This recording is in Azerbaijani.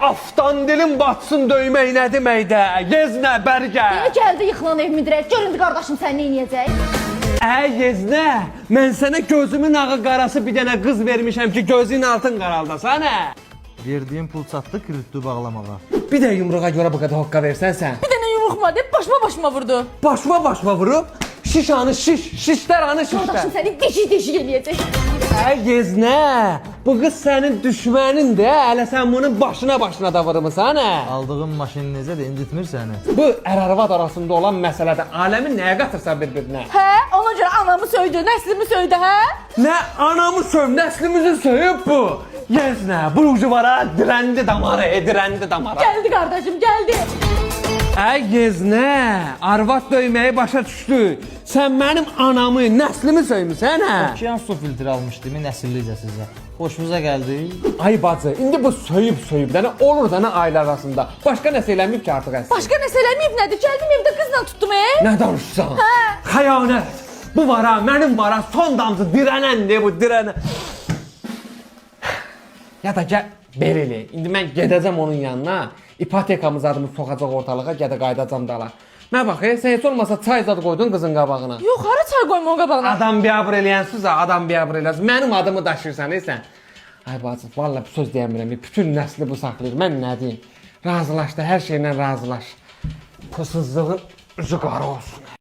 Aftan dilim batsın döymək nə deməkdə? Yeznə, bərgə. Niyə gəldi yıxılan evimi dirək? Gör indi qardaşım sən nə edəcək? Yeznə, mən sənə gözümün ağı qarası bir dənə qız vermişəm ki, gözün altın qaraldasan, Verdiğim pul çatdı kripto bağlamağa. Bir də yumruğa görə bu qədər hoqqa versən sən. Bir dənə yumruqma deyib başıma vurdu. Başıma vurub, şişanı şişlər anı Qardaşım şişlər. səni deşik eləyəcək. Yeznə, bu qız sənin düşmənindir, hələ sən bunun başına da vurmısan, Aldığım maşın necə də incitmir səni. Bu ər-arvad arasında olan məsələdə aləmi nəyə qatırsan bir-birinə? Hə? Ona görə anamı söydü, nəslimi söydü, hə? Nə anamı söv, nəslimizi söyüb bu. Yeznə, bu ucuvara direndi damarı. Gəldi qardaşım, gəldi. Yeznə, arvad döyməyi başa düşdü. Sən mənim anamı, nəslimi söymüsən, Okean su filtri almışdım nəsillicə sizə. Xoşunuza gəldi? Ay bacı, indi bu söyüb də nə olur da nə ailə arasında. Başqa nəsə eləməyib ki artıq əslində. Başqa nəsə eləməyib nədir? Gəldim evdə qızla tutdum, Nə danışsan? Xəyanət. Bu vara, mənim vara son damcı dirənəndir bu, dirənən. Ya da gəl Berili. İndi mən gedəcəm onun yanına. İpotekamız adımı soxacaq ortalığa, gədə qaydacam dala. Nə bax, sən heç olmasa çay zad qoydun qızın qabağına. Yox, hara çay qoyma o qabağına? Adam biabr eləyənsiz, adam biabr eləsin. Mənim adımı daşıyırsan, sən. Ay bacı, vallahi bir söz deyəmirəm. Bütün nəsli bu saxlayır. Mən nə deyim? Razılaş da, hər şeylə razılaş. Pusuzluğun ucu qara olsun.